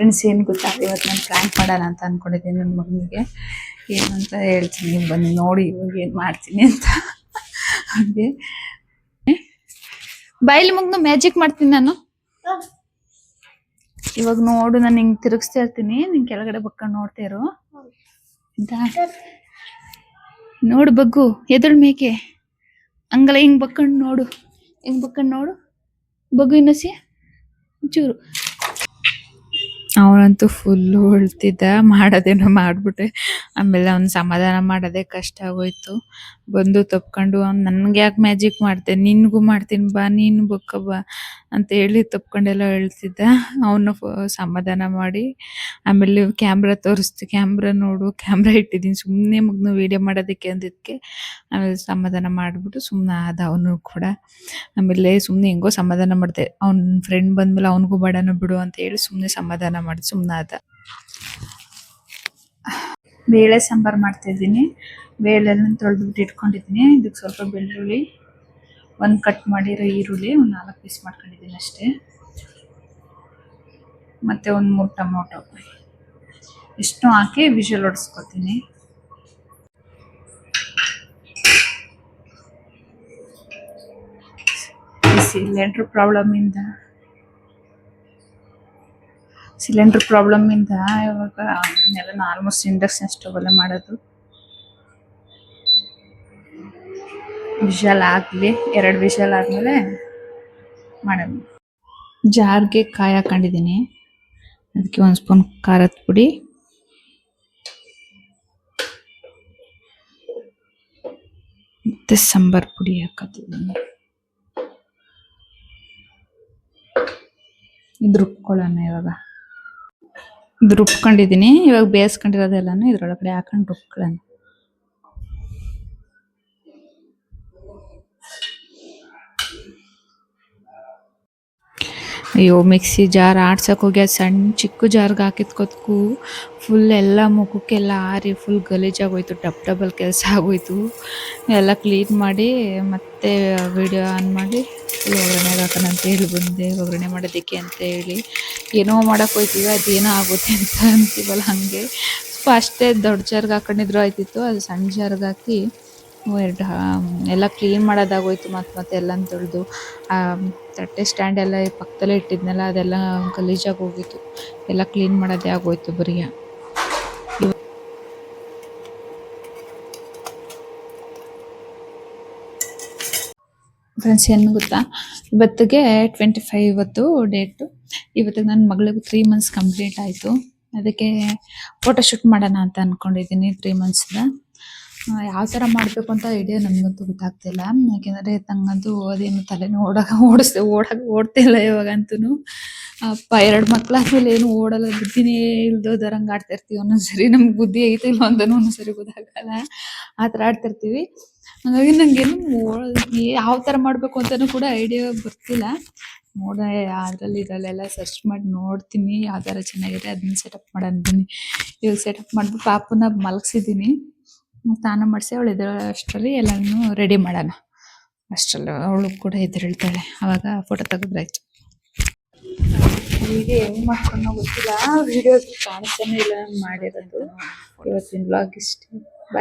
Friends ಏನು ಗೊತ್ತಾ, ಇವತ್ತು ನಾನು ಪ್ರ್ಯಾಂಕ್ ಮಾಡೋಣ ಅಂತ ಅಂದ್ಕೊಂಡಿದ್ದೀನಿ ನನ್ನ ಮಗನಿಗೆ. ಏನು ಅಂತ ಹೇಳ್ತೀನಿ, ಬನ್ನಿ ನೋಡಿ ಇವಾಗ ಏನು ಮಾಡ್ತೀನಿ ಅಂತ. ಹಾಗೆ ಬಾಯಲ್ಲಿ ಮಗನು ಮ್ಯಾಜಿಕ್ ಮಾಡ್ತೀನಿ ನಾನು. ಇವಾಗ ನೋಡು, ನಾನು ಹಿಂಗೆ ತಿರುಗಿಸ್ತಾ ಇರ್ತೀನಿ, ನಿನ್ ಕೆಳಗಡೆ ಬಕ್ಕೊಂಡು ನೋಡ್ತಾ ಇರು. ನೋಡು ಬಗ್ಗು, ಎದಳು ಮೇಕೆ ಹಂಗಲ್ಲ, ಹಿಂಗ್ ಬಕ್ಕೊಂಡು ನೋಡು, ಹಿಂಗ್ ಬಕ್ಕೊಂಡು ನೋಡು ಬಗ್ಗು. ಇನ್ನೊಸಿ ಚೂರು. ಅವನಂತೂ ಫುಲ್ಲು ಉಳ್ತಿದ್ದ, ಮಾಡೋದೇನೋ ಮಾಡ್ಬಿಟ್ಟೆ. ಆಮೇಲೆ ಅವ್ನು ಸಮಾಧಾನ ಮಾಡೋದೇ ಕಷ್ಟ ಆಗೋಯ್ತು. ಬಂದು ತಪ್ಕೊಂಡು ಅವ್ನು, ನನ್ಗೆ ಯಾಕೆ ಮ್ಯಾಜಿಕ್ ಮಾಡ್ತೆ, ನಿನ್ಗೂ ಮಾಡ್ತೀನಿ ಬಾ, ನೀನು ಬಕ್ಕ ಬಾ ಅಂತ ಹೇಳಿ ತಪ್ಕೊಂಡೆಲ್ಲ ಹೇಳ್ತಿದ್ದ. ಅವನ್ನ ಸಮಾಧಾನ ಮಾಡಿ ಆಮೇಲೆ ಕ್ಯಾಮ್ರಾ ತೋರಿಸ್ತು. ಕ್ಯಾಮ್ರಾ ನೋಡು, ಕ್ಯಾಮ್ರಾ ಇಟ್ಟಿದ್ದೀನಿ, ಸುಮ್ಮನೆ ಮಗನು ವಿಡಿಯೋ ಮಾಡೋದಕ್ಕೆ ಅಂದಿದ್ದಕ್ಕೆ. ಆಮೇಲೆ ಸಮಾಧಾನ ಮಾಡಿಬಿಟ್ಟು ಸುಮ್ಮನೆ ಆದ ಅವನು ಕೂಡ. ಆಮೇಲೆ ಸುಮ್ಮನೆ ಹೆಂಗೋ ಸಮಾಧಾನ ಮಾಡಿದೆ. ಅವ್ನ ಫ್ರೆಂಡ್ ಬಂದ್ಮೇಲೆ ಅವನಿಗೂ ಬೇಡನ ಬಿಡು ಅಂತ ಹೇಳಿ ಸುಮ್ಮನೆ ಸಮಾಧಾನ ಮಾಡಿ ಸುಮ್ಮನೆ ಆದ. ಬೇಳೆ ಸಾಂಬಾರು ಮಾಡ್ತಾಯಿದ್ದೀನಿ. ಬೇಳೆಲ್ಲ ತೊಳೆದ್ಬಿಟ್ಟು ಇಟ್ಕೊಂಡಿದ್ದೀನಿ. ಇದಕ್ಕೆ ಸ್ವಲ್ಪ ಬೆಳ್ಳುಳ್ಳಿ, ಒಂದು ಕಟ್ ಮಾಡಿರೋ ಈರುಳ್ಳಿ, ಒಂದು 4 ಪೀಸ್ ಮಾಡ್ಕೊಂಡಿದ್ದೀನಿ ಅಷ್ಟೇ, ಮತ್ತು ಒಂದು 3 ಟೊಮೊಟೊ ಇಷ್ಟು ಹಾಕಿ ವಿಷಲ್ ಹೊಡೆಸ್ಕೊತೀನಿ. ಸಿಲಿಂಡ್ರ್ ಪ್ರಾಬ್ಲಮಿಂದ ಇವಾಗ ಎಲ್ಲ ಆಲ್ಮೋಸ್ಟ್ ಇಂಡಕ್ಷನ್ ಸ್ಟವಲ್ಲೇ ಮಾಡೋದು. ವಿಷಲ್ ಆಗಲಿ, 2 ವಿಷಲ್ ಆದಮೇಲೆ ಮಾಡೋದು. ಜಾರ್ಗೆ ಕಾಯಿ ಹಾಕೊಂಡಿದ್ದೀನಿ, ಅದಕ್ಕೆ 1 ಸ್ಪೂನ್ ಖಾರದ ಪುಡಿ, ಮತ್ತು ಸಾಂಬಾರ್ ಪುಡಿ ಹಾಕೋತಿದ್ದೀನಿ. ಇದು ರುಬ್ಕೊಳ್ಳೋಣ. ಇದು ರುಬ್ಕೊಂಡಿದ್ದೀನಿ. ಇವಾಗ ಬೇಯಿಸ್ಕೊಂಡಿರೋದೆಲ್ಲನೂ ಇದ್ರೊಳಗಡೆ ಹಾಕೊಂಡು ರುಬ್ಕೊಳ್ಳೋಣ. ಅಯ್ಯೋ, ಮಿಕ್ಸಿ ಜಾರ್ ಆಡ್ಸಕ್ಕೆ ಹೋಗಿ ಅದು ಚಿಕ್ಕ ಜಾರ್ಗೆ ಹಾಕಿದ್ಕೋದ್ಕು ಫುಲ್ ಎಲ್ಲ ಮುಖಕ್ಕೆಲ್ಲ ಆರಿ ಫುಲ್ ಗಲೀಜಾಗೋಯ್ತು. ಡಬಲ್ ಕೆಲಸ ಆಗೋಯ್ತು. ಎಲ್ಲ ಕ್ಲೀನ್ ಮಾಡಿ ಮತ್ತೆ ವಿಡಿಯೋ ಆನ್ ಮಾಡಿ ಒಗ್ಗರಣೆಗೆ ಹಾಕೋಣ ಅಂತ ಹೇಳಿ ಬಂದೆ. ಒಗ್ಗರಣೆ ಮಾಡೋದಕ್ಕೆ ಅಂತ ಹೇಳಿ ಏನೋ ಮಾಡೋಕೆ ಹೋಯ್ತೀವಿ, ಅದೇನೋ ಆಗುತ್ತೆ ಅಂತ ಅಂತೀವಲ್ಲ, ಹಾಗೆ ಅಷ್ಟೇ ದೊಡ್ಡ ಜಾರ್ಗೆ ಹಾಕೊಂಡಿದ್ರು ಆಯ್ತಿತ್ತು. ಅದು ಸಣ್ಣ ಜಾರ್ಗೆ ಹಾಕಿ ಎಲ್ಲ ಕ್ಲೀನ್ ಮಾಡೋದಾಗೋಯ್ತು. ಮತ್ತೆ ಎಲ್ಲ ತೊಳೆದು ತಟ್ಟೆ ಸ್ಟ್ಯಾಂಡ್ ಎಲ್ಲ ಪಕ್ಕದಲ್ಲೇ ಇಟ್ಟಿದ್ನಲ್ಲ, ಅದೆಲ್ಲ ಗಲೀಜಾಗಿ ಹೋಗಿತ್ತು. ಎಲ್ಲ ಕ್ಲೀನ್ ಮಾಡೋದೇ ಆಗೋಯ್ತು ಬರೀ. ಫ್ರೆಂಡ್ಸ್ ಏನು ಗೊತ್ತಾ, ಇವತ್ತಿಗೆ 25 ಇವತ್ತು ಡೇಟು. ಇವತ್ತಿಗೆ ನನ್ನ ಮಗಳಿಗೂ 3 ಮಂತ್ಸ್ ಕಂಪ್ಲೀಟ್ ಆಯಿತು. ಅದಕ್ಕೆ ಫೋಟೋಶೂಟ್ ಮಾಡೋಣ ಅಂತ ಅಂದ್ಕೊಂಡಿದ್ದೀನಿ. 3 ಮಂತ್ಸ್ದ ಯಾವ ಥರ ಮಾಡಬೇಕು ಅಂತ ಐಡಿಯಾ ನನಗಂತೂ ಗೊತ್ತಾಗ್ತಿಲ್ಲ. ಯಾಕೆಂದರೆ ತಂಗಂತೂ ಅದೇನು ತಲೆನೂ ಓಡ್ತಿಲ್ಲ ಇವಾಗಂತೂ. ಅಪ್ಪ 2 ಮಕ್ಕಳಾದ್ಮೇಲೆ ಏನು ಓಡಲ್ಲ, ಬುದ್ಧಿನೇ ಇಲ್ದೋದರಂಗೆ ಆಡ್ತಾ ಇರ್ತೀವಿ. ಒಂದೊಂದ್ಸರಿ ನಮ್ಗೆ ಬುದ್ಧಿ ಐತೆ ಇಲ್ಲ ಅಂತಾನು ಒಂದೊಂದ್ಸರಿ ಗೊತ್ತಾಗಲ್ಲ, ಆ ಥರ ಆಡ್ತಿರ್ತೀವಿ. ಹಾಗಾಗಿ ನನಗೇನು ಯಾವ ಥರ ಮಾಡಬೇಕು ಅಂತಲೂ ಕೂಡ ಐಡಿಯಾ ಬರ್ತಿಲ್ಲ. ಇದರಲ್ಲೆಲ್ಲ ಸರ್ಚ್ ಮಾಡಿ ನೋಡ್ತೀನಿ, ಯಾವ ಥರ ಚೆನ್ನಾಗಿದೆ ಅದನ್ನ ಸೆಟಪ್ ಮಾಡೋಣ. ಇವಾಗ ಸೆಟಪ್ ಮಾಡಿಬಿಟ್ಟು ಪಾಪುನ ಮಲಗಿಸಿದ್ದೀನಿ, ಸ್ನಾನ ಮಾಡಿಸಿ ಅವಳು ಅಷ್ಟರಲ್ಲಿ ಎಲ್ಲನೂ ರೆಡಿ ಮಾಡೋಣ. ಅಷ್ಟರಲ್ಲಿ ಅವಳು ಕೂಡ ಎದ್ದೇಳ್ತಾಳೆ, ಆವಾಗ ಫೋಟೋ ತೆಗೆದ್ರಾಯ್ತು. ವಿಡಿಯೋ ಹೆಂಗೆ ಮಾಡ್ಕೊಂಡು ಗೊತ್ತಿಲ್ಲ, ವಿಡಿಯೋ ಕಾಣಿಸ್ತಾನೆ ಇಲ್ಲ ಮಾಡಿರೋದು. ಇವತ್ತಿನ ಬ್ಲಾಗ್ ಇಷ್ಟ.